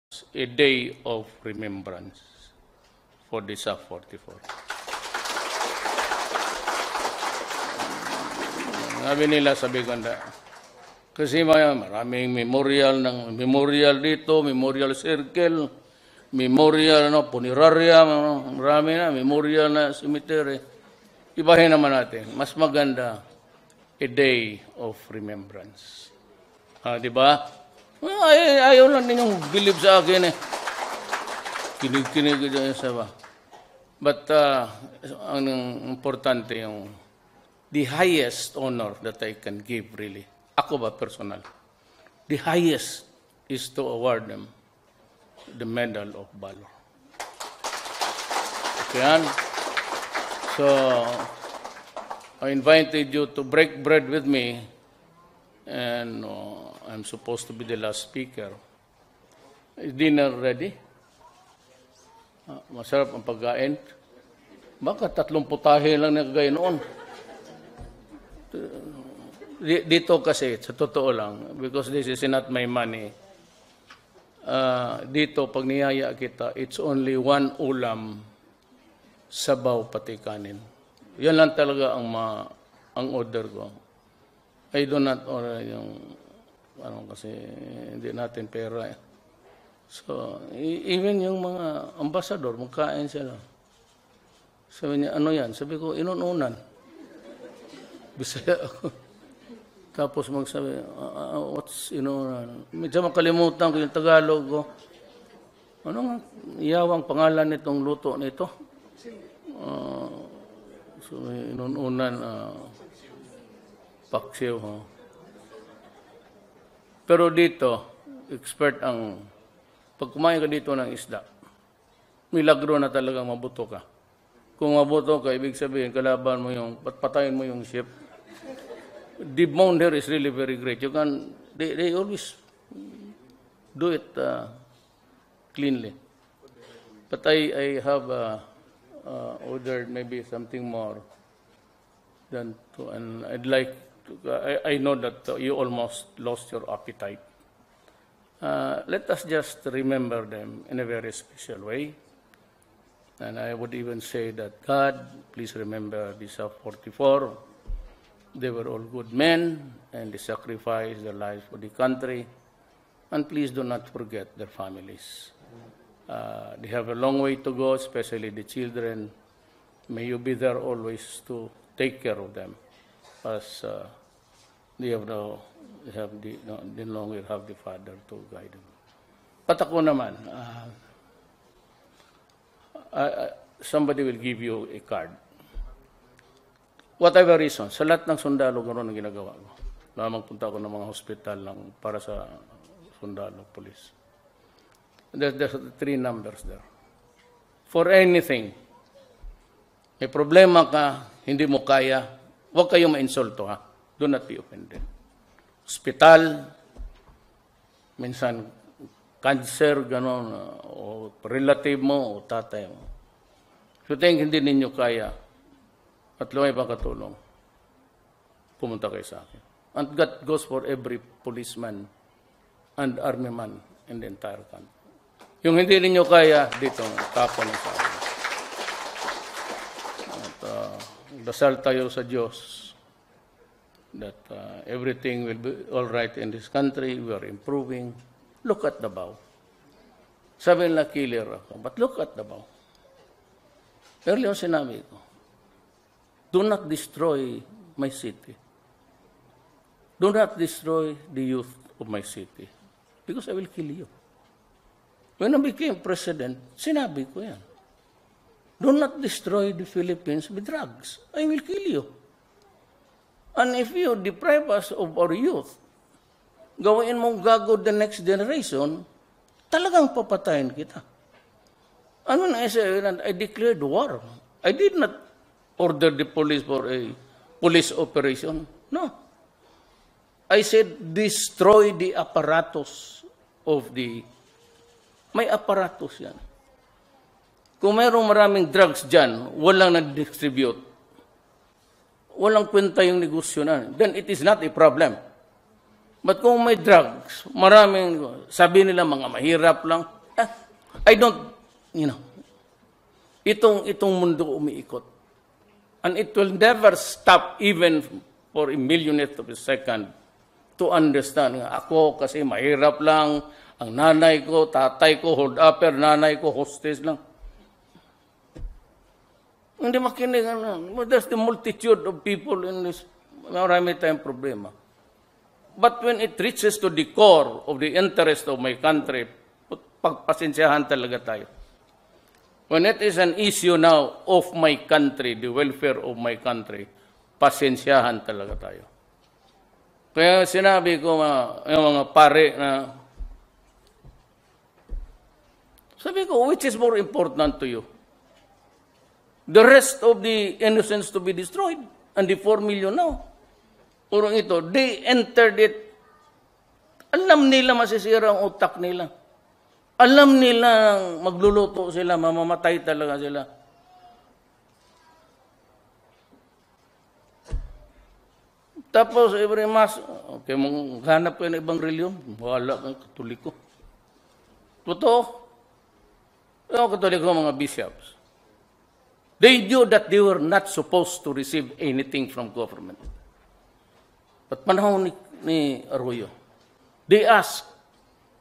a day of remembrance for the SAF-44. Sabi nila, sabi ko na, kasi maraming memorial dito, memorial circle, memorial punerarya, marami na, memorial na cemetery. Ibahin naman natin, mas maganda, a day of remembrance. Di ba? Ayaw lang ninyong believe sa akin eh. Kinig-kinig dyan sa ba. But ang importante yung the highest honor that I can give really. Ako ba personal? The highest is to award them the Medal of Valor. Okay? So, I invited you to break bread with me and I'm supposed to be the last speaker. Is dinner ready? Masarap ang pagkain. Baka 3 putahe lang nagagay noon. Dito kasi, sa totoo lang, because this is not my money, dito, pag niyaya kita, it's only 1 ulam, sabaw, pati kanin. Yan lang talaga ang order ko. I do not order yung kasi hindi natin pera eh. So, even yung mga ambasador, magkain sila. Sabi niya, ano yan? Sabi ko, inununan. Bisaya ako. Tapos magsabi, what's inunan? Medyo makalimutan ko yung Tagalog ko. Ano nga? Iyawang pangalan nitong luto nito? So, inununan, paksiw, Pero dito, expert ang, pag kumain ka dito ng isda, milagro na talagang mabuto ka. Kung mabuto ka, ibig sabihin, kalaban mo yung, patayin mo yung ship. The bone there is really very great. You can, they always do it cleanly. But I have ordered maybe something more than to, and I'd like I know that you almost lost your appetite. Let us just remember them in a very special way. And I would even say that, God, please remember the SAF-44. They were all good men, and they sacrificed their lives for the country. And please do not forget their families. They have a long way to go, especially the children. May you be there always to take care of them, as they no longer have the father to guide them. But ako naman, somebody will give you a card. Whatever reason, sa lahat ng sundalo, gano'n ang ginagawa ko. Magpunta ako ng mga hospital lang para sa sundalo, police. There's 3 numbers there. For anything, may problema ka, hindi mo kaya, huwag kayong ma-insulto, ha? Do not be offended. Hospital, minsan cancer, gano'n, o relative mo, o tatay mo. If you think hindi ninyo kaya, at lumay pa katulong, pumunta kayo sa akin. And that goes for every policeman and army man in the entire country. Yung hindi ninyo kaya, dito, tapon sa akin. At dasal tayo sa Diyos that everything will be all right in this country. We are improving. Look at the bow. Sabi nila, killer ako. But look at the bow. Earlier sinabi ko, do not destroy my city. Do not destroy the youth of my city. Because I will kill you. When I became president, sinabi ko yan. Do not destroy the Philippines with drugs. I will kill you. And if you deprive us of our youth, gawin mong gago the next generation, talagang papatayin kita. Ano na I declared war. I did not order the police for a police operation. No. I said, destroy the apparatus of the... May apparatus yan. Kung mayroong maraming drugs dyan, walang nag-distribute, walang kwenta yung negosyo na, then it is not a problem. But kung may drugs, maraming, sabi nila mga mahirap lang, I don't, itong mundo umiikot. And it will never stop even for a millionth of a second to understand nga ako kasi mahirap lang, ang nanay ko, tatay ko, hold upper, nanay ko, hostess lang. Hindi makinig. There's the multitude of people in this. Marami tayong problema. But when it reaches to the core of the interest of my country, pagpasensyahan talaga tayo. When it is an issue now of my country, the welfare of my country, pasensyahan talaga tayo. Kaya sinabi ko yung mga pare na, sabi ko, which is more important to you? The rest of the innocents to be destroyed, and the 4 million now. Urong ito, they entered it. Alam nila masisira ang utak nila. Alam nila magluluto sila, mamamatay talaga sila. Tapos, every mass, okay, maghanap ko ng ibang reliyon. Wala kang Katoliko. Totoo. Yung Katoliko, mga bishops. They knew that they were not supposed to receive anything from government. But panahon ni Arroyo, they asked,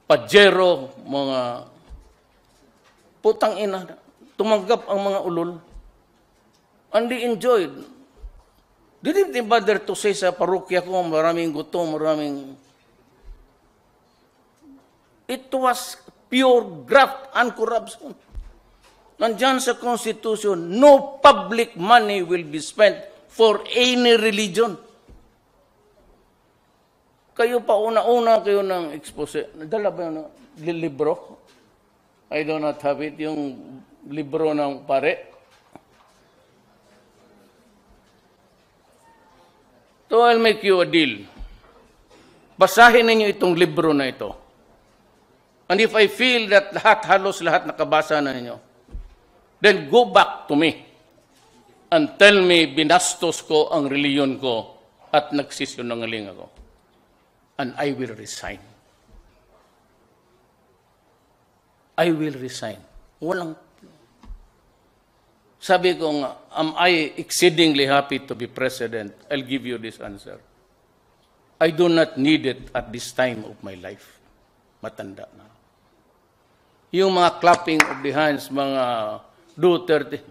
Pajero, mga putang ina, tumanggap ang mga ulol. And they enjoyed. They didn't bother to say sa parokya ko, maraming gutom, maraming... It was pure graft and corruption. Nandiyan sa Constitution, no public money will be spent for any religion. Kayo pa una-una kayo ng expose. Nadala ba yung libro? I do not have it. Yung libro ng pare. So I'll make you a deal. Basahin ninyo itong libro na ito. And if I feel that halos lahat nakabasa na ninyo, then go back to me and tell me binastos ko ang reliyon ko at nagsisinungaling ako. And I will resign. I will resign. Walang... Sabi ko nga, am I exceedingly happy to be president? I'll give you this answer. I do not need it at this time of my life. Matanda na. Yung mga clapping of the hands, mga Duterte,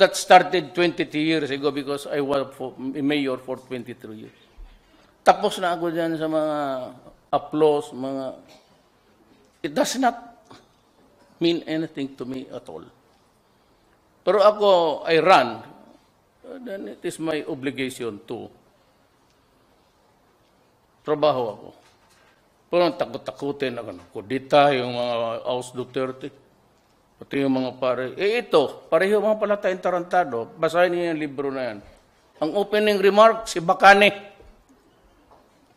that started 23 years ago because I was mayor for 23 years. Tapos na ako dyan sa mga applause, mga... It does not mean anything to me at all. Pero ako, I run. Then it is my obligation to trabaho ako. Pero takot-takutin ako. Kudita, yung mga House Duterte. Pati yung mga pare. Ito, pareho mga pala tayong tarantado. Basahin niyo yung libro na yan. Ang opening remark, si Bacane.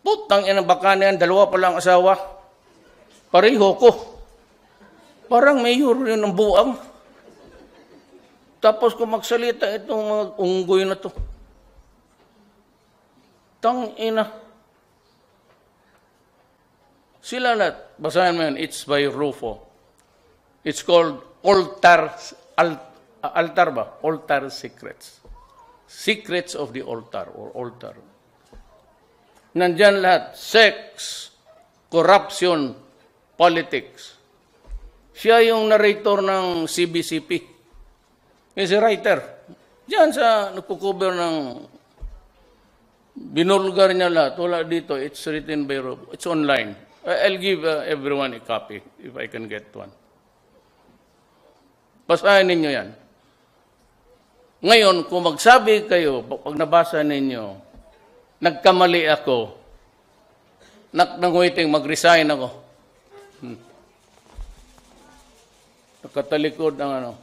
Putang ina Bacane yan, 2 pa lang asawa. Pareho ko. Parang mayor yun ng buang. Tapos kung magsalita itong mga unggoy na to. Tang ina. Sila na, basahin mo yan, it's by Rufo. It's called Altar Secrets. Secrets of the Altar or Altar. Nandyan lahat. Sex, corruption, politics. Siya yung narrator ng CBCP. He's a writer. Diyan sa nagkukover ng binulgar niya lahat. Wala dito. It's written by Rob. It's online. I'll give everyone a copy if I can get one. Basahin ninyo yan. Ngayon, kung magsabi kayo, pag nabasa ninyo, nagkamali ako, nanguiting mag-resign ako. Nakatalikod ng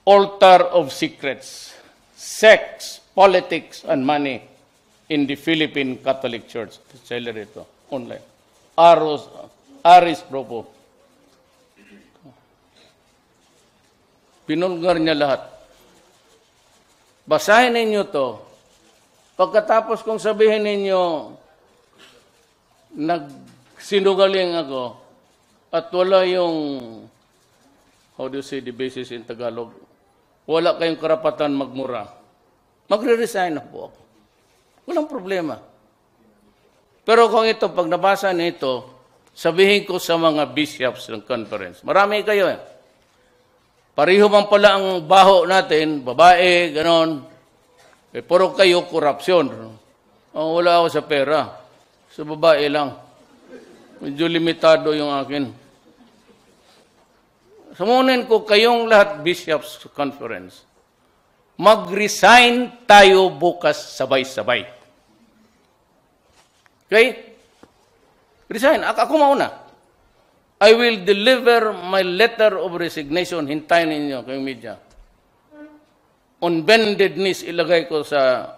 Altar of Secrets, Sex, Politics, and Money in the Philippine Catholic Church. Seller ito, online. Aris Propo. Pinulgar niya lahat. Basahin ninyo to. Pagkatapos kong sabihin ninyo, nagsinugaling ako, at wala yung, how do you say the basis in Tagalog? Wala kayong karapatan magmura. Magre-resign na po ako. Walang problema. Pero kung ito, pag nabasa nito, sabihin ko sa mga bishops ng conference, marami kayo eh. Pareho man pala ang baho natin, babae, ganon. Eh, puro kayo korupsyon. Oh, wala ako sa pera. Sa babae lang. Medyo limitado yung akin. Samunin ko kayong lahat, bishops conference. Mag-resign tayo bukas sabay-sabay. Okay? Resign. Ako mauna. I will deliver my letter of resignation. Hintayin ninyo kayong media. On bended knees, ilagay ko sa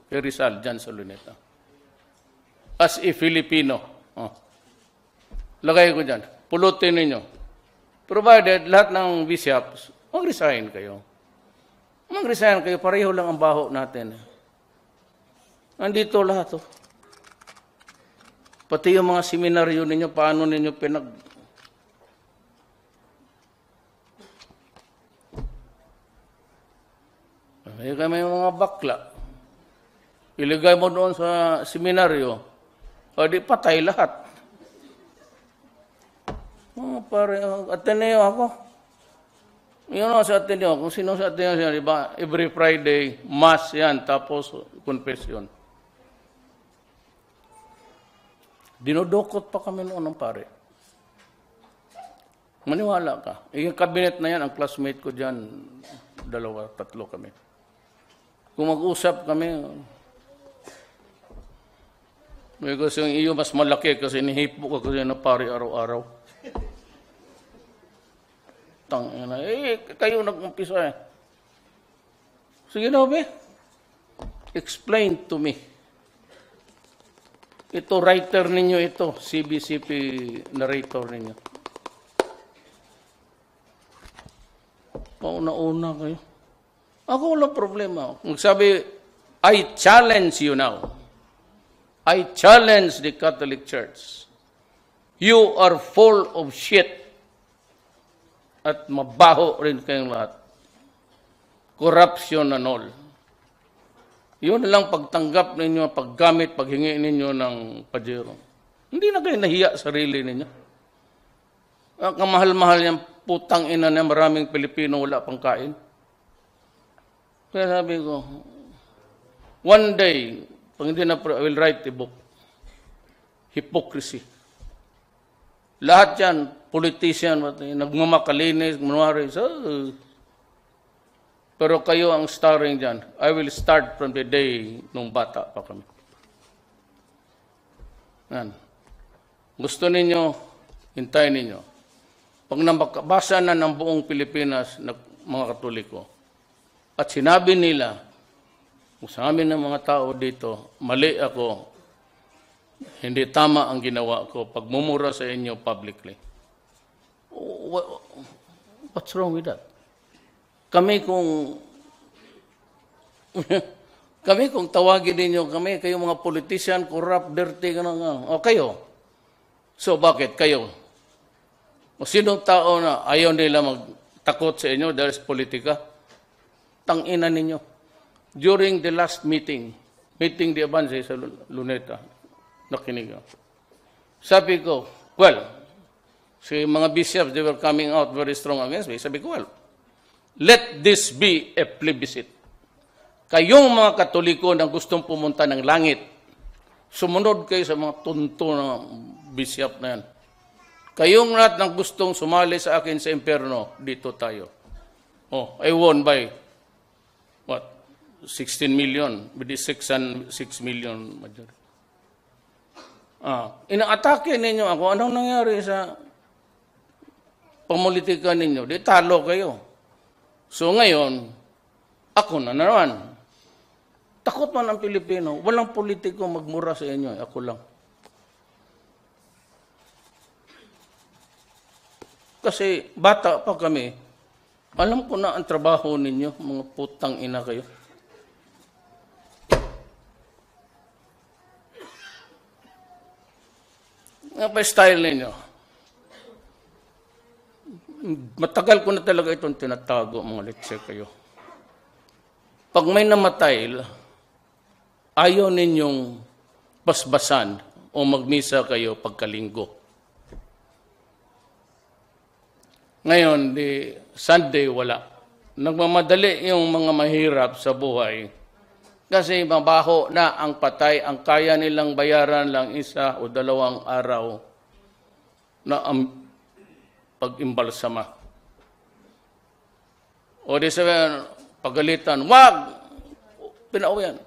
Rizal, dyan sa Luneta. As a Filipino. Oh. Lagay ko dyan. Pulutin ninyo. Provided lahat ng bishops, mag-resign kayo. Mag-resign kayo. Pareho lang ang baho natin. Nandito lahat. Oh. Pati yung mga seminaryo ninyo, paano ninyo pinag... May kami mga bakla. Iligay mo doon sa seminaryo, o di patay lahat. Oh, pare, Ateneo ako. Yun o sa Ateneo. Kung sino sa Ateneo siya, diba? Every Friday, mass yan, tapos confession. Dinodokot pa kami noon ng pare. Maniwala ka. Yung cabinet na yan, ang classmate ko dyan, 2, 3 kami. Kung mag-usap kami, kasi yung iyo mas malaki kasi nihipo ka kasi na pare araw-araw. Tangina, kayo nag-umpisa eh. Sige na, be. Explain to me. Ito, writer ninyo ito, CBCP narrator ninyo. Pauna-una kayo. Ako walang problema. Kung sabi, I challenge you now. I challenge the Catholic Church. You are full of shit. At mabaho rin kayong lahat. Corruption and all. Yun lang pagtanggap ninyo, paggamit, paghingi ninyo ng pajero. Hindi na kayo nahiya sarili ninyo. Kamahal-mahal yung putang ina na maraming Pilipino wala pang kain. Kaya sabi ko, one day, pag hindi na, I will write a book. Hypocrisy. Lahat yan, politician, nagmamakalinis, manwari. Pero kayo ang starring dyan. I will start from the day nung bata pa kami. Yan. Gusto ninyo, hintayin ninyo. Pag nabasa na ng buong Pilipinas, mga Katoliko, at sinabi nila, kung sa amin ng mga tao dito, mali ako, hindi tama ang ginawa ko, pagmumura sa inyo publicly. What's wrong with that? Kami kung tawagin ninyo kami, kayo mga politician, corrupt, dirty, gano'n. O kayo. So bakit kayo? O sinong tao na ayaw nila magtakot sa inyo dahil sa politika? Tangina ninyo. During the last meeting the Avance sa Luneta, nakinig ako. Sabi ko, well, si mga bishops, they were coming out very strong against me. Sabi ko, well, let this be a plebiscite. Kayong mga Katoliko na gustong pumunta ng langit, sumunod kayo sa mga tunto ng bishop na yan. Kayong lahat na gustong sumali sa akin sa impyerno, dito tayo. Oh, I won by 16 million, with the 6 million majority. Inaatake ninyo ako. Anong nangyari sa pamulitika ninyo? Di talo kayo. So ngayon, ako na naman. Takot man ang Pilipino. Walang politiko magmura sa inyo. Ako lang. Kasi bata pa kami, alam ko na ang trabaho ninyo, mga putang ina kayo. Nga pa style ninyo. Matagal ko na talaga itong tinatago, mga letse kayo. Pag may namatay, ayaw ninyong basbasan o magmisa kayo pagkalinggo. Ngayon, Sunday, wala. Nagmamadali yung mga mahirap sa buhay kasi mabaho na ang patay. Ang kaya nilang bayaran lang 1 o 2 araw na ang pag-imbalsama. O di sabihin, pagalitan, wag! Pinauwian.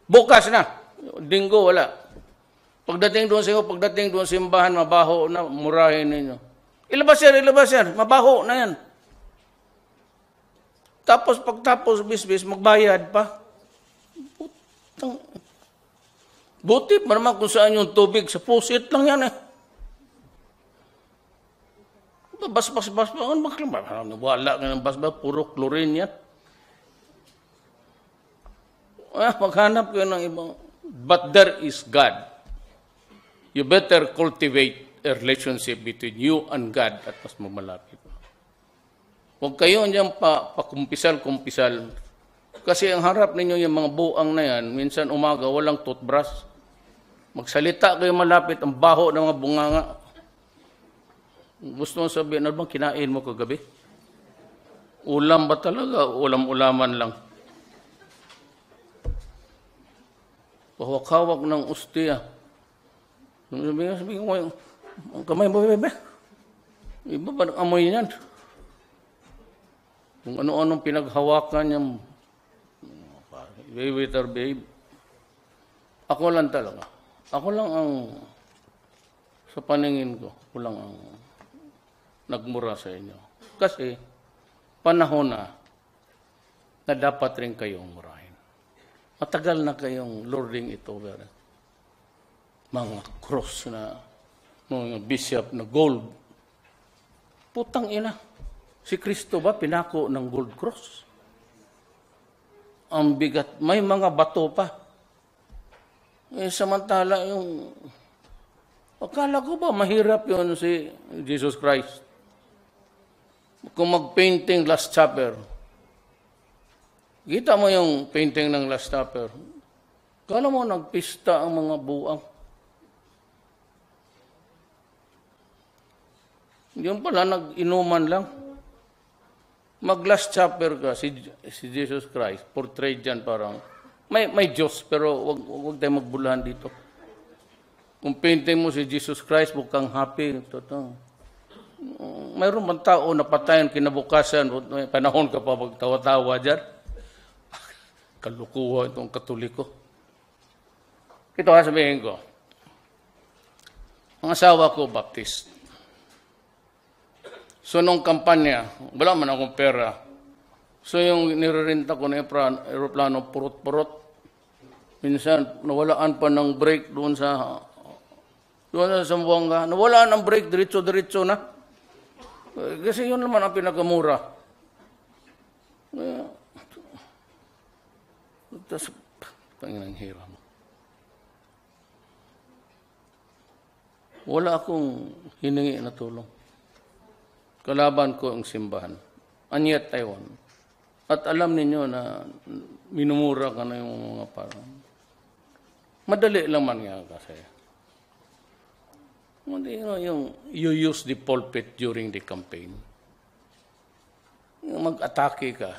Bukas na. Linggo, wala. Pagdating doon sa simbahan, mabaho na, murahin ninyo. Ilabas yan. Mabaho na yan. Tapos, pagtapos, bisbis, magbayad pa. Buti pa naman kung saan yung tubig. Sa pusit lang yan eh. Bas-bas. Wala ka ng bas-bas. Puro chlorine yan. Maghanap kayo ng ibang. But there is God. You better cultivate a relationship between you and God at mas mamalapit. Huwag kayo niyan pakumpisal-kumpisal. Kasi ang harap ninyo yung mga buang na yan, minsan umaga, walang toothbrush. Magsalita kayo malapit, ang baho ng mga bunganga. Gusto mo sabihin, ano bang kinain mo kagabi? Ulam ba talaga? Ulam-ulaman lang. Pahawak-hawak ng ustiya. Sabihin ko, ang kamay mo, bebe. Iba ba ng amoy niyan? Kung ano-anong pinaghawakan niya, babe. Ako lang talaga. Ako lang ang, sa paningin ko, ako lang ang nagmura sa inyo. Kasi, panahon na dapat rin kayong murahin. Matagal na kayong lording it over. Mga cross na, mga bishop na gold. Putang ina. Si Kristo ba pinako ng gold cross? Ang bigat. May mga bato pa. Samantala yung... Akala ko ba mahirap yun si Jesus Christ? Kung mag-painting Last Supper. Kita mo yung painting ng Last Supper. Kala mo nagpista ang mga buang. Yun pala, nag-inuman lang. Mag-Last Supper ka, si Jesus Christ, portrayed dyan parang, may Diyos, pero wag tayo magbulahan dito. Kung painting mo si Jesus Christ, mukhang happy. Mayroon bang tao na patayan kinabukasan, may panahon ka pa magtawa-tawa dyan? Kalukuha itong Katoliko. Ito sabihin ko, ang asawa ko, Baptist. So, nung kampanya, wala man akong pera. So, yung nirerenta ko na aeroplano, purot-purot. Minsan, nawalaan pa ng break doon sa Zamboanga. Nawalaan ng break, diretso-diretso na. Kasi yun naman ang pinakamura. Tapos, panginang hira mo. Wala akong hiningi na tulong. Kalaban ko ang simbahan. Anyat Taiwan. At alam ninyo na minumura ka na yung mga parang. Madali lang man nga kasi. Yung you use the pulpit during the campaign. Yung mag-atake ka.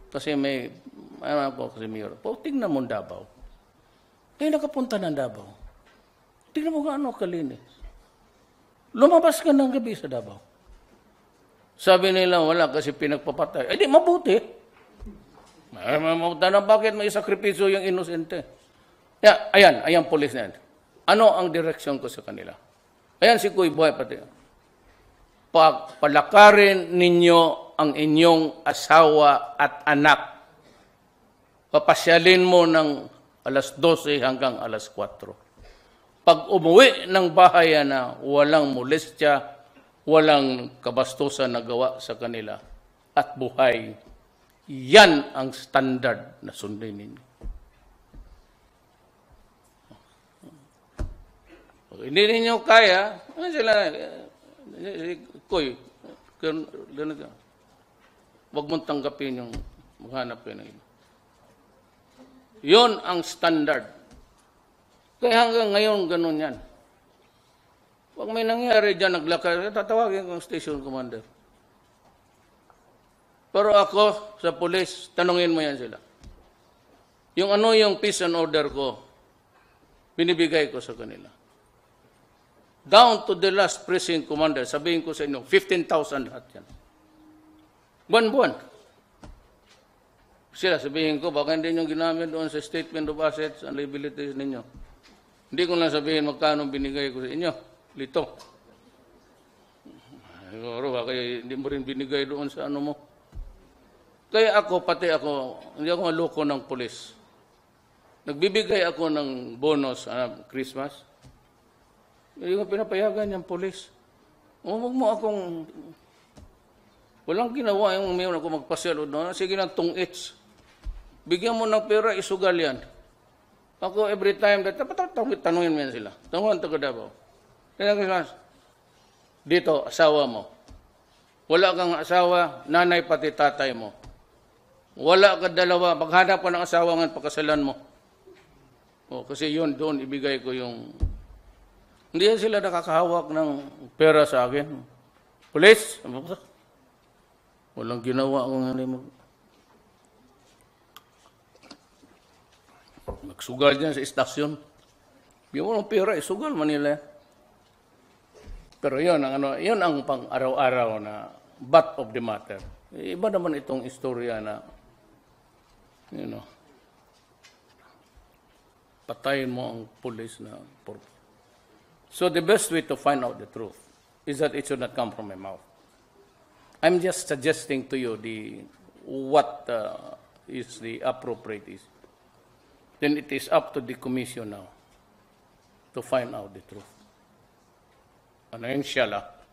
Kasi may, ano ko kasi mayor, tingnan mo Davao. Kaya nakapunta ng Davao. Tingnan mo ano kalinis. Lumabas ka ng gabi sa Davao. Sabi nila, wala kasi pinagpapatay. Ay, di, mabuti. Bakit may sakripisyo yung inosente? Ayan, polis na yan. Ano ang direksyon ko sa kanila? Ayan si Kuy Buhay pati. Palakarin ninyo ang inyong asawa at anak. Papasyalin mo ng alas 12 hanggang alas 4. Pag umuwi ng bahay na walang molestya, walang kabastusan na gawa sa kanila at buhay. Yan ang standard na sundin ninyo. Pag hindi ninyo kaya, ano sila, Koy, huwag mong tanggapin yung maghanap kayo ng iba. Yun ang standard. Kaya hanggang ngayon, ganun yan. Pag may nangyari dyan, naglakad, tatawagin ko ang station commander. Pero ako, sa police, tanungin mo yan sila. Yung ano yung peace and order ko, binibigay ko sa kanila. Down to the last precinct commander, sabihin ko sa inyo, 15,000 lahat yan. Buwan-buwan. Sila, sabihin ko, baka hindi nyo ginamit doon sa statement of assets and liabilities ninyo. Hindi ko lang sabihin magkano binigay ko sa inyo. Lito. Siguro, baka hindi mo rin binigay doon sa ano mo. Kaya ako, pati ako, hindi ako maloko ng pulis. Nagbibigay ako ng bonus Christmas. Hindi ko pinapayagan yung pulis. Huwag mo akong... Walang ginawa yung mayroon ako magpaselo doon. Sige lang, tungits. Bigyan mo ng pera, isugal yan. Ako, every time, tanungin mo yan sila. Tanungan taga Davao. Dito, asawa mo. Wala kang asawa, nanay pati tatay mo. Wala ka dalawa, maghanap ka ng asawa ngayon, pagkasalan mo. O, kasi yun, doon, ibigay ko yung... Hindi sila nakakahawak ng pera sa akin. Police, walang ginawa akong magsugal dyan sa istasyon. Yung walang pera, isugal Manila. Pero yun ang pang araw-araw na butt of the matter. Iba naman itong istorya na, patayin mo ang police na purpose. So the best way to find out the truth is that it should not come from my mouth. I'm just suggesting to you what is the appropriate is. Then it is up to the commission now to find out the truth. And inshallah,